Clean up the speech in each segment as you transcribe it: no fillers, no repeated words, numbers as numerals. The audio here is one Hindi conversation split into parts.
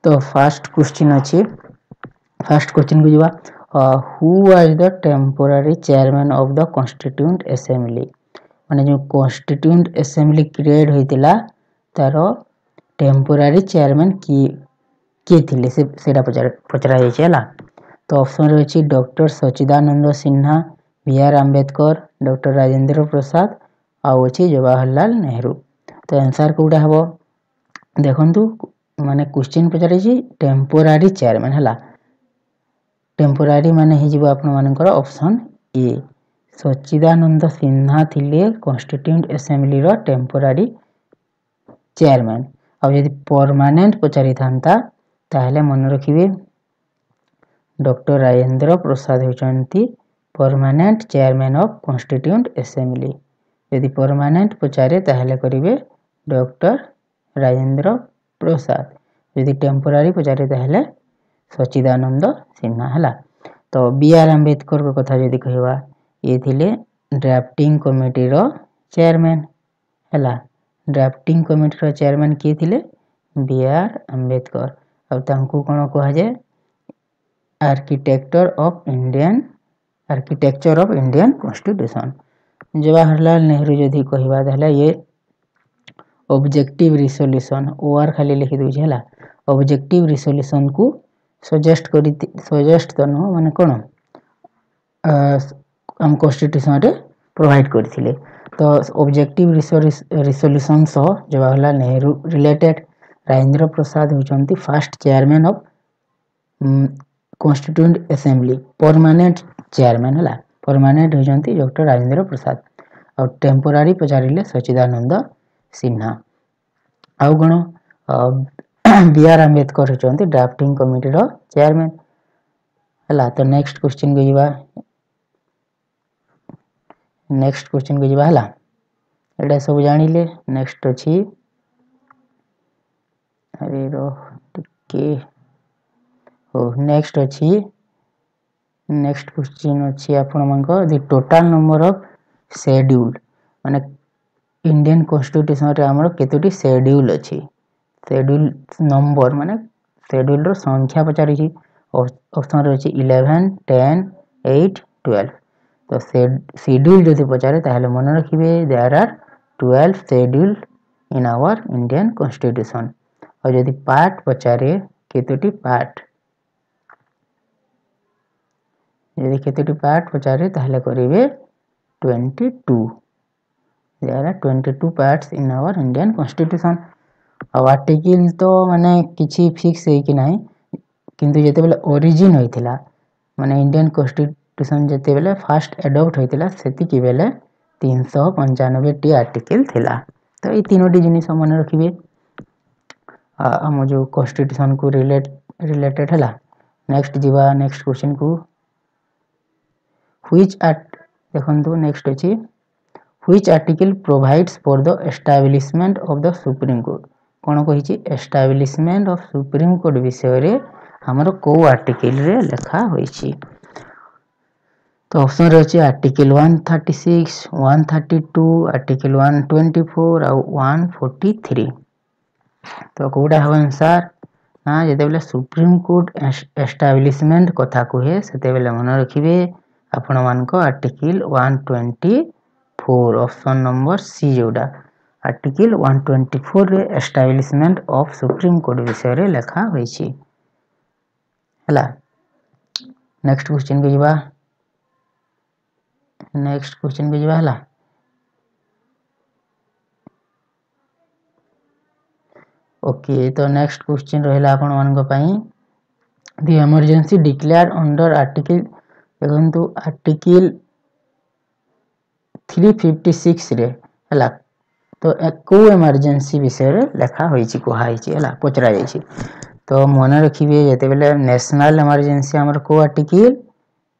तो फर्स्ट क्वेश्चन अच्छी फर्स्ट क्वेश्चन को जीवा who was the temporary chairman of the constituent assembly माने जो कॉन्स्टिट्यूएंट असेंबली क्रिएट होइतिला तार टेम्पोरारी चेयरमैन किए थिले सेटा पचरा जाइए हला। तो ऑप्शन रे अछि doctor Sachchidanand Sinha, B R Ambedkar, doctor Rajendra Prasad आउ अछि जवाहरलाल नेहरू। तो आंसर कोडा हबो देखंतु माने क्वेश्चन पचारे छी टेम्पोरारी चेयरमैन हला। टेम्पोरारी माने हि जीव आपन मानकर ऑप्शन ए सच्चिदानंद सिन्हा थिले कॉन्स्टिट्यूएंट असेंबली रो टेम्पोरारी चेयरमैन। अब यदि परमानेंट पचारि थांता ताहले मन रखिबे डॉक्टर राजेंद्र प्रसाद होचंती permanent chairman of constituent assembly. यदि परमानेंट पचारे ताहले करिवे डॉक्टर राजेंद्र प्रसाद, यदि टेम्पोरारी पचारे ताहले सच्चिदानंद सिन्हा हला। तो बी आर आंबेडकर को कथा यदि कहवा ये थिले ड्राफ्टिंग कमिटी रो चेयरमैन हला। ड्राफ्टिंग कमिटी रो चेयरमैन किए थिले बी आर आंबेडकर। अब तांको कोन कहा जाय architecture of Indian constitution. Jawaharlal Nehru यदि कहवा ताहले ये ऑब्जेक्टिव रिजोल्यूशन ओआर खाली लिखि दउ छला। ऑब्जेक्टिव रिजोल्यूशन को सजेस्ट तो न माने कोन हम कॉन्स्टिट्यूशन रे प्रोवाइड करथिले। तो ऑब्जेक्टिव रिजोल्यूशन सो जवाहरलाल नेहरू रिलेटेड। राजेंद्र प्रसाद होचंती first chairman of constituent assembly permanent chairman हला। परमानेंट होचंती डॉक्टर राजेंद्र प्रसाद और टेम्पोरारी पचारिले सच्चिदानंद सिन्हा। आउ गण बी आर आंबेडकर होचंती ड्राफ्टिंग कमिटी रो चेयरमैन हला। तो नेक्स्ट क्वेश्चन को जीवा हला। एटा सब जानिले नेक्स्ट अछि अरे रो टिके ओ नेक्स्ट अछि नेक्स्ट क्वेश्चन अछि आपण मानक the total number of schedule माने इंडियन कॉन्स्टिट्यूशन रे हमर केतोटी शेड्यूल अछि। शेड्यूल नंबर माने शेड्यूल रो संख्या पचारि छी। ऑप्शन रे अछि 11 10 8 12। तो शेड्यूल जदि पचारे ताहले मन रखिबे there are 12 schedule in our Indian constitution. और यदि पार्ट पचारे केतोटी पार्ट यदि केतोटी पार्ट पचारे ताहले करिवे 22। There are 22 parts in our Indian constitution. अब आर्टिकल तो माने किछि फिक्स है कि नाही किंतु जते बेले ओरिजिन होइथिला माने इंडियन कॉन्स्टिट्यूशन जते बेले फर्स्ट एडॉप्ट होइथिला सेति कि बेले 395 टी आर्टिकल थिला। तो ए तीनोटी जिनिस मन रखिबे हम जो कॉन्स्टिट्यूशन को रिलेटेड हला। नेक्स्ट जीवा नेक्स्ट क्वेश्चन को व्हिच देखंतु नेक्स्ट अछि which article provides for the establishment of the supreme court. कोन कहि छी एस्टैब्लिशमेंट ऑफ सुप्रीम कोर्ट विषय रे हमर को आर्टिकल रे लिखा होई छी। तो ऑप्शन रे अछि आर्टिकल 136 132 आर्टिकल 124 और 143। तो कोडा हबो आंसर ना जते बेले सुप्रीम कोर्ट एस्टैब्लिशमेंट कथा कहे सेते बेले मन रखिबे आपण मान को आर्टिकल 124 ऑप्शन नंबर सी जोडा आर्टिकल 124 रे एस्टैब्लिशमेंट ऑफ सुप्रीम कोर्ट विषय रे लिखा होई छी हला। नेक्स्ट क्वेश्चन के जीवा हला। ओके तो नेक्स्ट क्वेश्चन रहला आपण मान को पई the emergency declared under article देखंतु आर्टिकल 356 रे हला। तो को इमरजेंसी विषय रे लिखा होई छी को हाई छी हला पचरा जाई छी। तो मन रखिबे जते बेले नेशनल इमरजेंसी हमर को आर्टिकल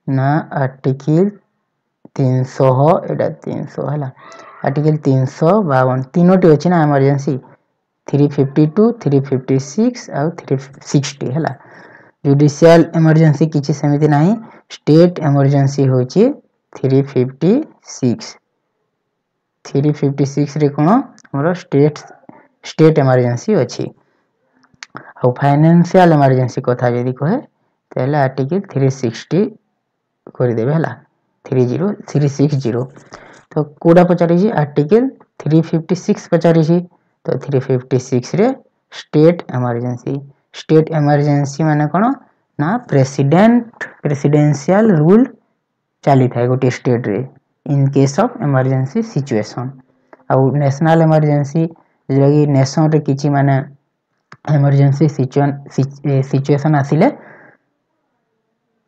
ना आर्टिकल 300 एटा 300 हला। आर्टिकल 352 तीनोटी अछि ना इमरजेंसी 352 356 और 360 हला। जुडिशियल इमरजेंसी किछि समिति नाही स्टेट इमरजेंसी होची 356 रे कोन हमर स्टेट इमरजेंसी अछि। ଆଉ फाइनेंशियल इमरजेंसी कथा जदि कहे ताहले आर्टिकल 360 करदेवे है 360 तो कोड़ा पचारि आर्टिकल 356 पचारि तो 356 रे स्टेट इमरजेंसी माने कौन ना प्रेसिडेंशियल रूल चली था गोटे स्टेट रे in case of emergency situation आउ नेशनल इमरजेंसी जो नेशन रे किछि माने इमरजेंसी सिचुएशन आसिले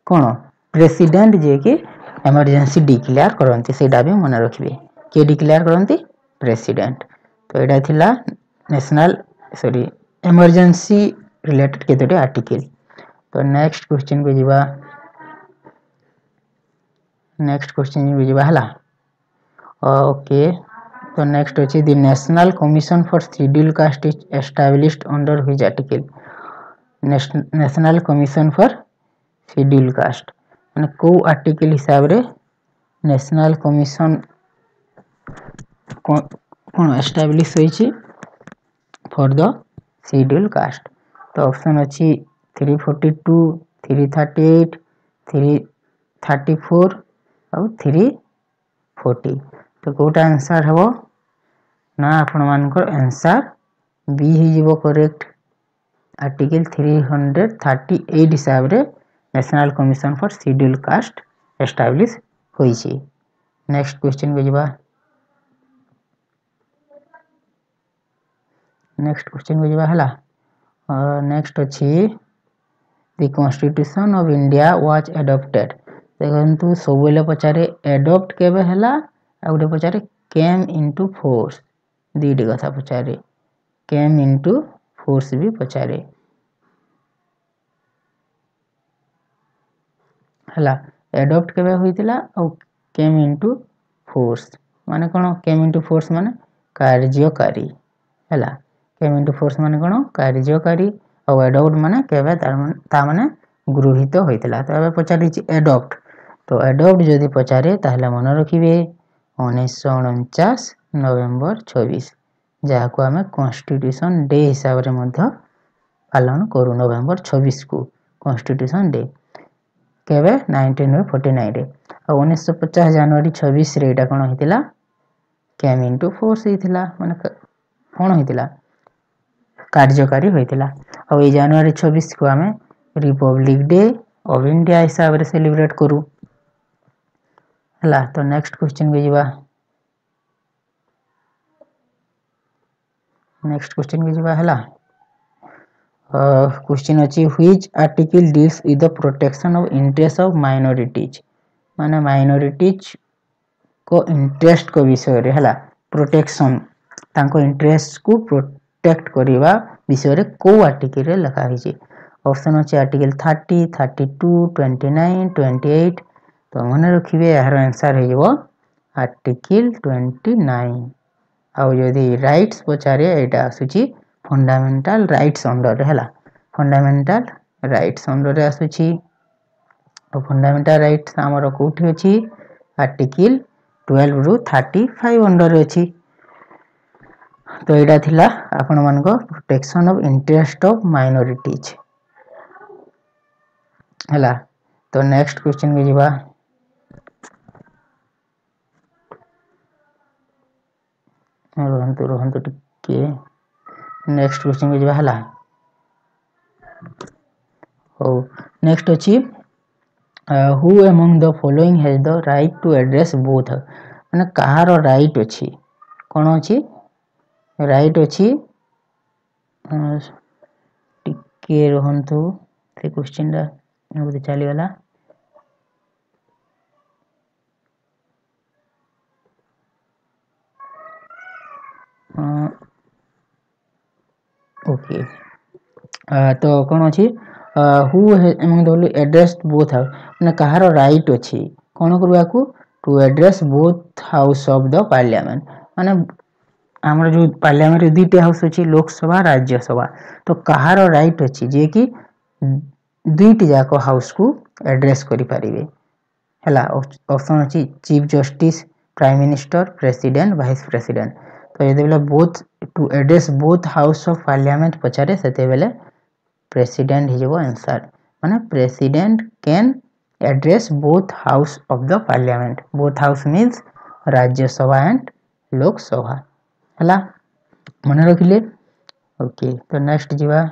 कौन प्रेसिडेंट जे कि इमरजेंसी डिक्लेयर करती से भी मन रखिए किए डिक्लेयर करती प्रेसिडेंट तो यहाँ थिला नेशनल सॉरी इमरजेंसी रिलेटेड केतोटी आर्टिकल तो नेक्स्ट क्वेश्चन को जीवा हला ओके तो नेक्स्ट अछि the national commission for schedule caste is established under which article national commission for schedule caste माने को आर्टिकल हिसाब रे नेशनल कमीशन कौन एस्टैब्लिश होइछि फॉर द शेड्यूल कास्ट तो ऑप्शन अछि 342 338 334 और 340 तो कोटा आंसर हबो ना आपण मानकर आंसर बी ही जीवो करेक्ट आर्टिकल 338 हिसाब रे national commission for schedule caste establish होइछि नेक्स्ट क्वेश्चन को जीवा हला नेक्स्ट अछि the constitution of India was adopted देखंतु सबले पचारे एडॉप्ट केबे हला आ गुटे पचारे केम इनटू फोर्स दीटी कथा पचारे केम इनटू फोर्स भी पचारे हला एडॉप्ट केबे होइतिला आ केम इनटू फोर्स माने कोन केम इनटू फोर्स माने कार्यकारी हला केम इनटू फोर्स माने कोन कार्यकारी और एडॉप्ट माने केबे ता माने गृहीत होइतिला तो एबे पचारि एडॉप्ट तो एडॉप्ट जदि पचारे ताहले मन रखिबे 1949 नवेम्बर 26 जहाको आमे कॉन्स्टिट्यूशन डे हिसाब रे मध्य पालन करू नवेम्बर 26 को कॉन्स्टिट्यूशन डे केबे 1949 रे और 1950 जनवरी 26 रे एटा कोन हितिला केम इनटू फोर्स हितिला माने कोन हितिला कार्यकारी होइतिला और ए जनवरी 26 को आमे रिपब्लिक डे ऑफ इंडिया हिसाब रे सेलिब्रेट करू हला तो नेक्स्ट क्वेश्चन के जीवा हला क्वेश्चन अछि which article deals with the protection of interest of minorities माने माइनॉरिटीज को इंटरेस्ट को विषय रे हला प्रोटेक्शन तांको इंटरेस्ट को प्रोटेक्ट करिवा विषय रे को आर्टिकल रे लिखा हिची ऑप्शन अछि आर्टिकल 30 32 29 28 तो मन रखिबे यार आंसर हे जेबो आर्टिकल 29 आउ यदि राइट्स पचारे एटा आसुची फंडामेंटल राइट्स अंडर रे हला फंडामेंटल राइट्स अंडर रे आसुची और फंडामेंटल राइट्स हमर कोठी अछि आर्टिकल 12 रु 35 अंडर रे अछि तो एटा थिला आपण मानको protection of interest of minorities हला तो नेक्स्ट क्वेश्चन के जीवा रोहंतु टिके नेक्स्ट क्वेश्चन के जीवा हला हो नेक्स्ट अछि who among the following has the right to address both माने कहार राइट अछि कोन अछि राइट अछि टिके रोहंतु से क्वेश्चन दा नबे चली वाला ओके तो कोन अछि who among the address both माने कहार राइट अछि कोन करबा को to address both house of the parliament माने हमर जो पार्लियामेंट दुईटे हाउस अछि लोकसभा राज्यसभा तो कहार राइट अछि जे कि दुईटी जाको हाउस को एड्रेस करि परिबे हला ऑप्शन अछि chief justice prime minister president vice president तो यदि both to address both house of parliament पचारे सेते बेले प्रेसिडेंट हो आंसर माने president can address both house of the parliament both house means Rajya Sabha and Lok Sabha हला मन रखिले ओके तो नेक्स्ट जीवा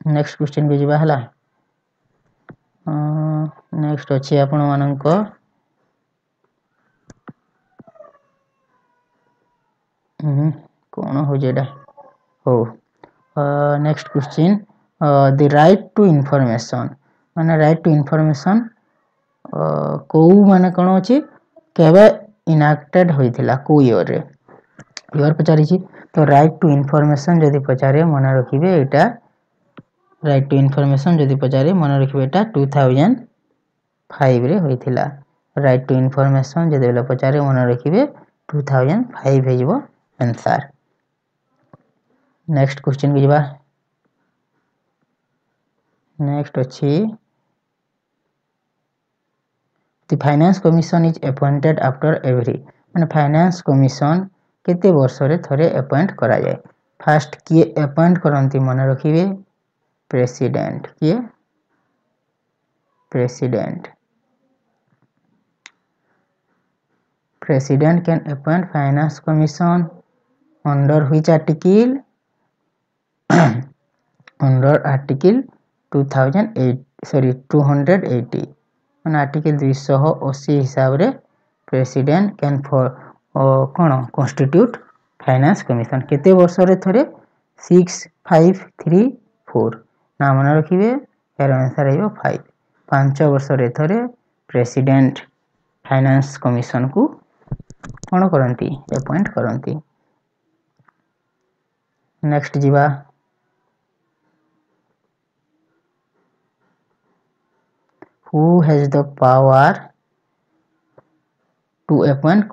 नेक्स्ट क्वेश्चन को जीवा हला नेक्स्ट अछि आपण मानक कौन हो जेडा हो next question the right to information माने राइट टू इन्फॉर्मेशन को माने कोन अछि केबे इनैक्टेड होइथिला को ईयर रे ईयर पचारि छी तो राइट टू इन्फॉर्मेशन जदी पचारे मन रखिबे एटा राइट टू इन्फॉर्मेशन जदी पचारे मन रखिबे एटा 2005 रे होइथिला राइट टू इन्फॉर्मेशन जदी बेला पचारे मन रखिबे 2005 हे जबो आंसर नेक्स्ट क्वेश्चन को जबा नेक्स्ट अछि the finance commission is appointed after every माने फाइनेंस कमिशन केते वर्ष रे थरे अपॉइंट करा जाय फर्स्ट किए अपॉइंट करंती मन रखिबे प्रेसिडेंट किए president President can appoint finance commission under which article under article 280 on article 280 हिसाब रे president can for cone constitute finance commission केते वर्ष रे थरे 6 5 3 4 ना मन रखिबे यार आंसर आइबो 5 वर्ष रे थरे president finance commission को कौन करंती अपॉइंट करंती नेक्स्ट जीवा who has the power to appoint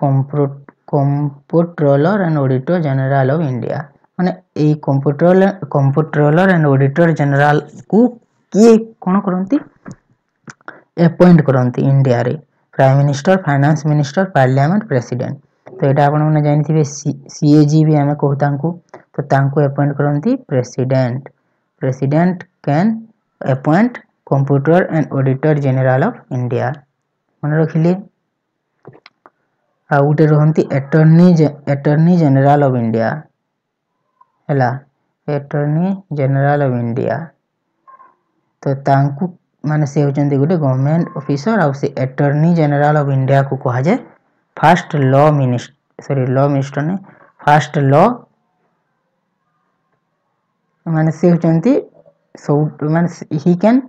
comptroller and auditor general of India माने ए कंप्ट्रोलर एंड ऑडिटर जनरल को किए कौन करंती अपॉइंट करंती इंडिया रे prime minister finance minister parliament president तो एटा आपण ने जानिथिबे सीएजी भी हमें कहतांकू तो तांको अपॉइंट करंती president president can appoint computer and auditor general of India मन रखिले आ उटे रहंती अटॉर्नी जनरल ऑफ इंडिया हला अटॉर्नी जनरल ऑफ इंडिया तो तांको माने से होचंती गुटे गवर्नमेंट ऑफिसर आ से अटॉर्नी जनरल ऑफ इंडिया को कहा जाय फर्स्ट लॉ मिनिस्टर ने फर्स्ट लॉ माने से होचंती सो माने ही कैन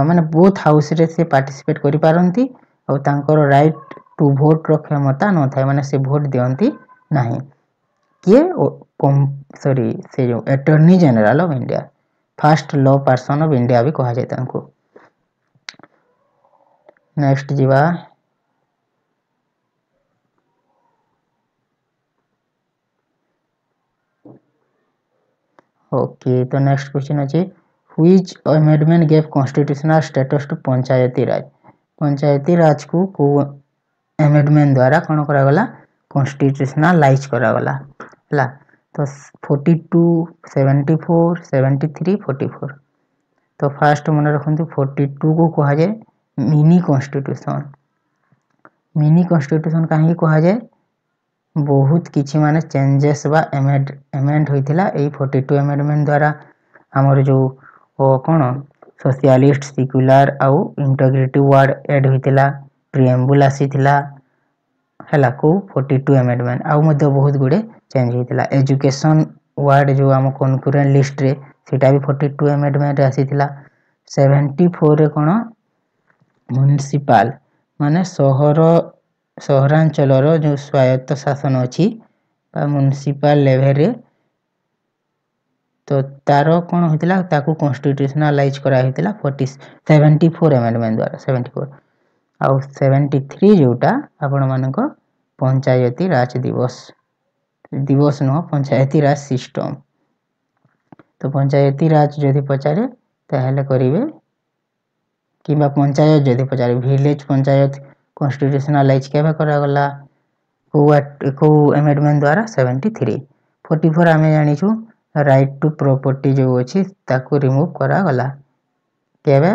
माने बोथ हाउस रे से पार्टिसिपेट करि पारंती और तांकर राइट टू वोट रो क्षमता न थाय माने से वोट देंती नाही किए से जो attorney general of India first law person of India भी कहा जाय तांको नेक्स्ट जीवा ओके तो नेक्स्ट क्वेश्चन अछि which amendment gave constitutional status to Panchayati Raj को अमेंडमेंट द्वारा कोन करा गला कॉन्स्टिट्यूशनलाइज करा गला हला तो 42 74 73 44 तो फर्स्ट मन रखंतु 42 को कहा जाय मिनी कॉन्स्टिट्यूशन काहे कहा जाय बहुत किछि माने चेंजेस बा अमेंड होइथिला ए 42 अमेंडमेंट द्वारा हमर जो कोन सोशलिस्ट सेक्युलर आउ इंटीग्रिटी वर्ड ऐड होइथिला प्रीएम्बल आसीथिला हला को 42 अमेंडमेंट आउ मध्ये बहुत गुडे चेंज होइथिला एजुकेशन वर्ड जो हम कॉन्करेंट लिस्ट रे सेटा भी 42 अमेंडमेंट आसीथिला 74 रे कोन म्युनिसिपल माने सहरांचल जो स्वायत्त शासन अछि म्युनिसिपल लेवल रे तो तारो कोन होइतिला ताकू कॉन्स्टिट्यूशनलाइज करा होइतिला 74 अमेंडमेंट द्वारा 74 आउ 73 जोटा आपण मानक पंचायती राज दिवस न पंचायती राज सिस्टम तो पंचायती राज जदि पचारे ताहले करिवे किबा पंचायत जदि पचारे विलेज पंचायत कॉन्स्टिट्यूशनलाइज केबे करा गला को अमेंडमेंट द्वारा 73 44 हमें जानि छु राइट टू प्रॉपर्टी जो अच्छी ताको रिमूव करा गला केबे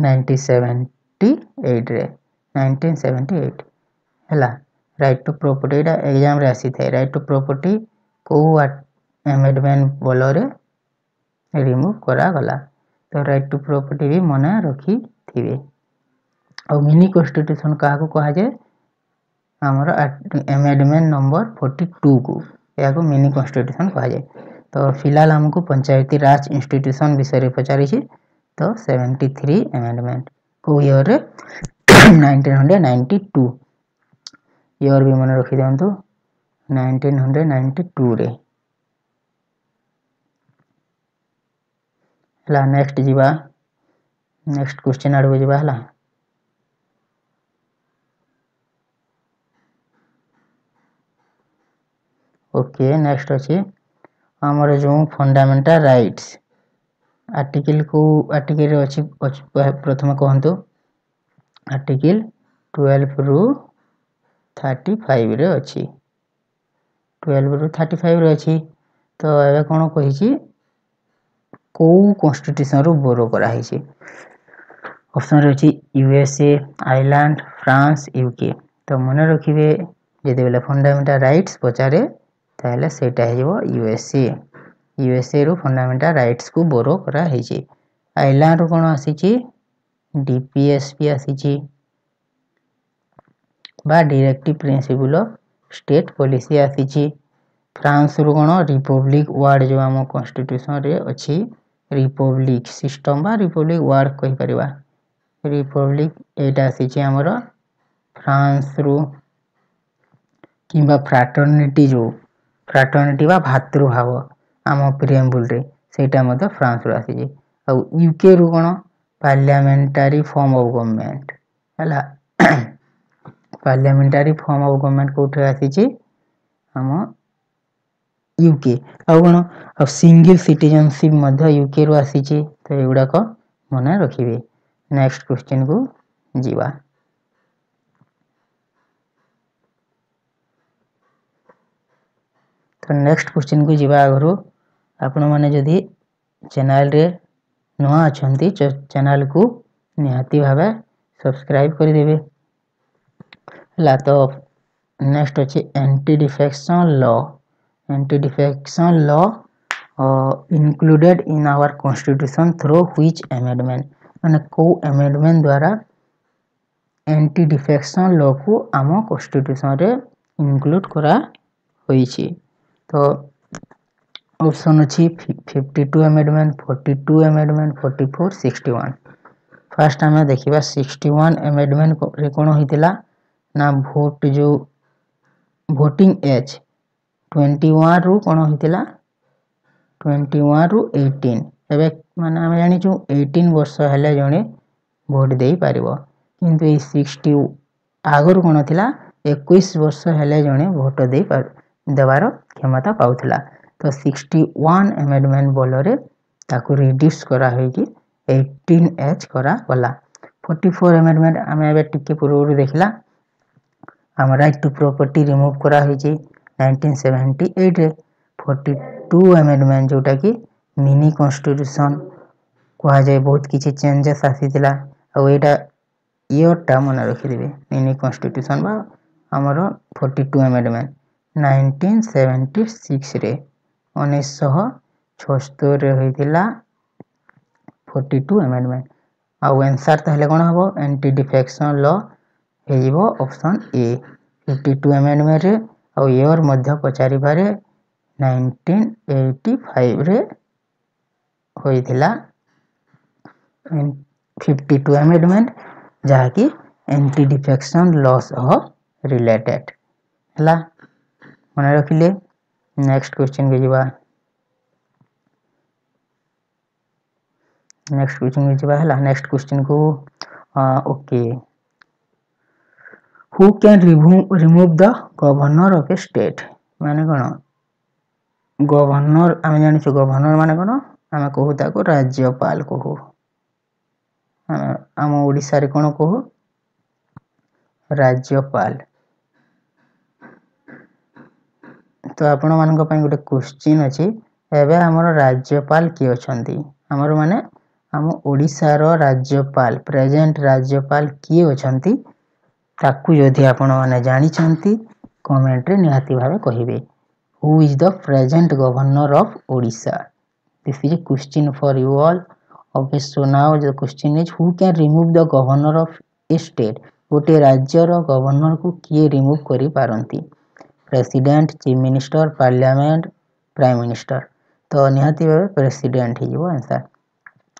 1978 रे 1978 हैला। राइट टू प्रॉपर्टी एग्जाम रे आसी थे। राइट टू प्रॉपर्टी को अमेंडमेंट बोलरे रिमूव करा गला। तो राइट टू प्रॉपर्टी भी मने रखी थिबे। और मिनी कॉन्स्टिट्यूशन कहा को कहा जाए हमर अमेंडमेंट नंबर 42 को या को मिनी कॉन्स्टिट्यूशन कहा जाए। तो फिलहाल हमको पंचायती राज इंस्टीट्यूशन विषय पचारि छी। तो 73 अमेंडमेंट को ईयर 1992 ईयर भी मन रखी दियंतु 1992 रे हला। नेक्स्ट जीवा नेक्स्ट क्वेश्चन आडो जीवा हला। ओके नेक्स्ट अछि हमर जो फंडामेंटल राइट्स आर्टिकल को आर्टिकल रे अछि प्रथम कहंतु आर्टिकल 12 रु 35 रे अछि 12 रु 35 रे अछि। तो एबे कोन कहि छी को कॉन्स्टिट्यूशन रु बोरो करा है छी। ऑप्शन रे अछि यूएसए आयरलैंड फ्रांस यूके। तो मन रखिबे जदि बेले फंडामेंटल राइट्स पचारे ताले सेटा है जो यूएसए रु फंडामेंटल राइट्स को बोरो करा है छी। आयरलैंड रु कोन आसी छी डीपीएसपी आसी छी बा directive principle of state policy आसी छी। फ्रांस रु कोन रिपब्लिक वार्ड जो हम कॉन्स्टिट्यूशन रे अछि रिपब्लिक सिस्टम बा रिपब्लिक वार्ड कहि परिबा रिपब्लिक एटा आसी छी हमर फ्रांस रु किबा फ्रैटर्निटी जो फ्रैटर्निटी बा भातृभाव आम प्रिएम्बल रे सेटा मते फ्रांस रु आसी छी। आ यूके रु कोन पार्लियामेंटरी फॉर्म ऑफ गवर्नमेंट हला। पार्लियामेंटरी फॉर्म ऑफ गवर्नमेंट कोठे आसी छी हम यूके। आ कोन अब सिंगल सिटीजनशिप मध्य यूके रु आसी छी। तो एगुडा को मने रखिबे। नेक्स्ट क्वेश्चन को जीवा। तो नेक्स्ट क्वेश्चन को जीवा आगरो आपण माने जदी चैनल रे नुआ अछंती चैनल को निहाती भाबे सब्सक्राइब कर देबे ला। तो नेक्स्ट अछि anti defection law. Anti defection law included in our constitution through which amendment माने को अमेंडमेंट द्वारा एंटी डिफेक्शन लॉ को आम कॉन्स्टिट्यूशन रे इंक्लूड करा होई छी। तो ऑप्शन अछि 52 अमेंडमेंट 42 अमेंडमेंट 44 61। फर्स्ट हमें देखिबा 61 अमेंडमेंट रे कोन होइतिला ना वोट जो वोटिंग एज 21 रु कोन होइतिला 21 रु 18 एबे माने हम जानि छु 18 वर्ष हेले जणे वोट देई पारिबो। किंतु ए 60 आगर कोन थिला 21 वर्ष हेले जणे वोट देई देबार क्षमता पाउथिला। तो 61 अमेंडमेंट बोलरे ताको रिड्यूस करा होई कि 18 एज करा गला। 44 अमेंडमेंट हमें एबे टिके पूर्व देखला हम राइट टू प्रॉपर्टी रिमूव करा होई छी 1978 रे। 42 अमेंडमेंट जोटा कि मिनी कॉन्स्टिट्यूशन कहा जाए बहुत किछि चेंजेस आसीतिला। आ एटा ईयर टा मन रखि देबे मिनी कॉन्स्टिट्यूशन बा हमर 42 अमेंडमेंट 1976 रे 1976 रे होइतिला 42 अमेंडमेंट। आ आंसर तहले कोन हबो एंटी डिफेक्शन लॉ हे जिवो ऑप्शन ए 52 अमेंडमेंट रे। आ ईयर मध्य पचारि बारे 1985 रे होइतिला 52 अमेंडमेंट जहा कि एंटी डिफेक्शन लॉ सह रिलेटेड हला मन रखिले। नेक्स्ट क्वेश्चन के जीवा। नेक्स्ट क्वेश्चन के जीवा हला। नेक्स्ट क्वेश्चन को okay who can remove the governor of A state माने कोन गवर्नर आमे जानि छु गवर्नर माने कोन आमे कहू ताको राज्यपाल कहू। आम ओडिसा रे कोन कहू राज्यपाल। तो आपण मान को पई गोटे क्वेश्चन अछि एबे हमर राज्यपाल किए अछंती हमर माने हम ओडिसा रो राज्यपाल प्रेजेंट राज्यपाल किए अछंती ताकू यदि आपण माने जानि छंती कमेंट रे निहाती भाबे कहिबे who is the present governor of Odisha this is a question for you all okay so now the question is who can remove the governor of a state गोटे राज्य रो गवर्नर को किए रिमूव करि पारंती president chief minister parliament prime minister तो निहाती भाबे प्रेसिडेंट ही जो आंसर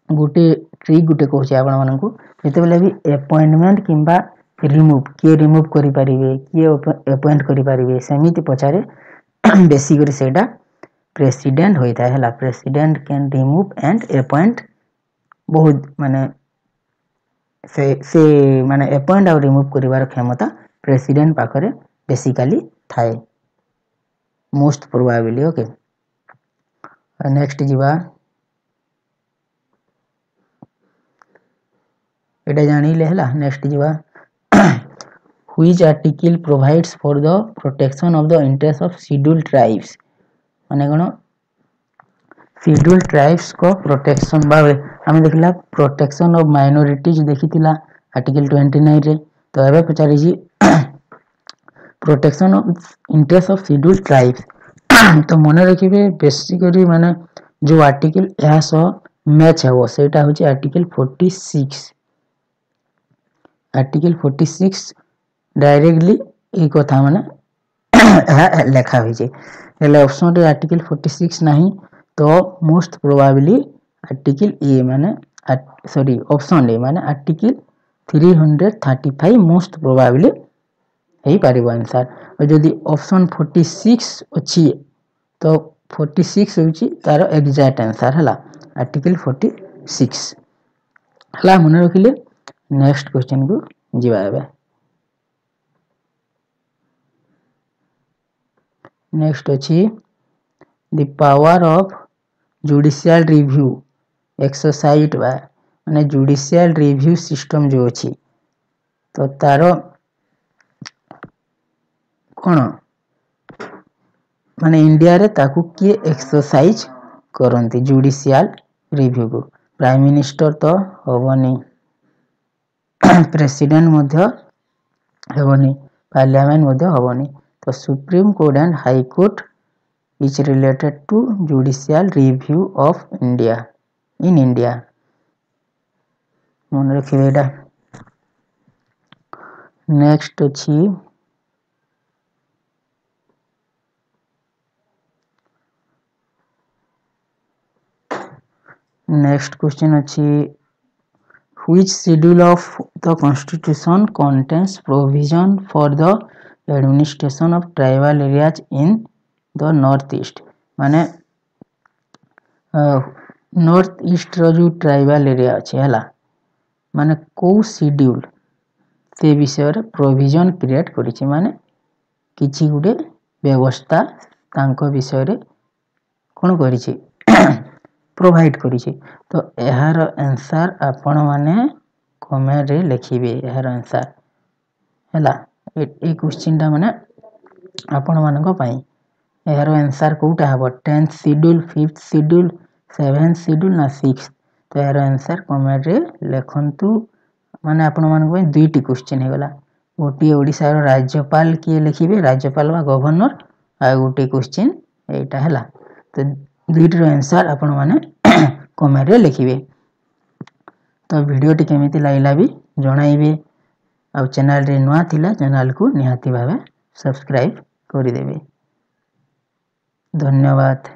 गोटे ट्रिक गोटे कहूँ आपण मानकू जेतेबेले भी अपॉइंटमेंट किंबा रिमूव किए रिमूव करि परिबे किए अपॉइंट करि परिबे समिति पछारे बेसिकली सेटा प्रेसिडेंट होइता हैला president can remove and appoint बहुत माने से माने अपॉइंट और रिमूव करिवार क्षमता प्रेसिडेंट पाखरे बेसिकली थाए मोस्ट प्रोबेबली ओके नेक्स्ट जीवा एटा जानिले हैला नेक्स्ट जीवा which article provides for the protection of the interest of scheduled tribes माने कोन scheduled tribes को प्रोटेक्शन बारे हम देखला प्रोटेक्शन ऑफ माइनॉरिटीज देखितिला आर्टिकल 29 रे तो एबे पचारी जी protection of interest of scheduled tribes तो मन रखिबे बेसिकली माने जो आर्टिकल यहा सो मैच हेबो सेटा होची आर्टिकल 46 आर्टिकल 46 डायरेक्टली ए कथा माने लेखा होई जे एले ऑप्शन रे आर्टिकल 46 नहीं तो मोस्ट प्रोबेबली आर्टिकल ए माने सॉरी ऑप्शन ए माने आर्टिकल 335 मोस्ट प्रोबेबली हेई पारिबो आंसर और जदी ऑप्शन 46 अछि तो 46 होची तार एग्जैक्ट आंसर हला आर्टिकल 46 हला मन रखिले नेक्स्ट क्वेश्चन को जिवाबे नेक्स्ट अछि the power of judicial review exercise बा माने जुडिशियल रिव्यू सिस्टम जो अछि तो तारो कोन माने इंडिया रे ताकू के एक्सरसाइज करंती जुडिशियल रिव्यू को प्राइम मिनिस्टर तो होबनी प्रेसिडेंट मध्य हेबनी पार्लियामेंट मध्य होबनी तो supreme court and high court is related to judicial review of India in India मन रखिबे एटा नेक्स्ट अछि नेक्स्ट क्वेश्चन अछि which schedule of the constitution contains provision for the administration of tribal areas in the north east माने नॉर्थ ईस्ट रो जो ट्राइबल एरिया अछि हला माने को शेड्यूल से विषय रे प्रोविजन क्रिएट करिछि माने किछि गुडे व्यवस्था तांको विषय रे कोन करिछि प्रोवाइड करिछि तो एहार आंसर आपण माने कमेंट रे लिखिबे एहार आंसर हला ए क्वेश्चन ता माने आपण मानको पई एहार आंसर कोटा हबो 10th schedule 5th schedule 7th schedule ना 6th तो एहार आंसर कमेंट रे लेखंतु माने आपण मानको पई दुईटी क्वेश्चन हे गला गोटी ओडिसा रो राज्यपाल के लिखिबे राज्यपाल बा गवर्नर आ गोटी क्वेश्चन एटा हला तो दुईटी रो आंसर आपण माने कमेंट रे लिखिबे तो वीडियो टी केमिति लागिला भी जणाइबे आ चैनल रे नवा थिला चैनल को निहाती भाबे सब्सक्राइब करि देबे धन्यवाद।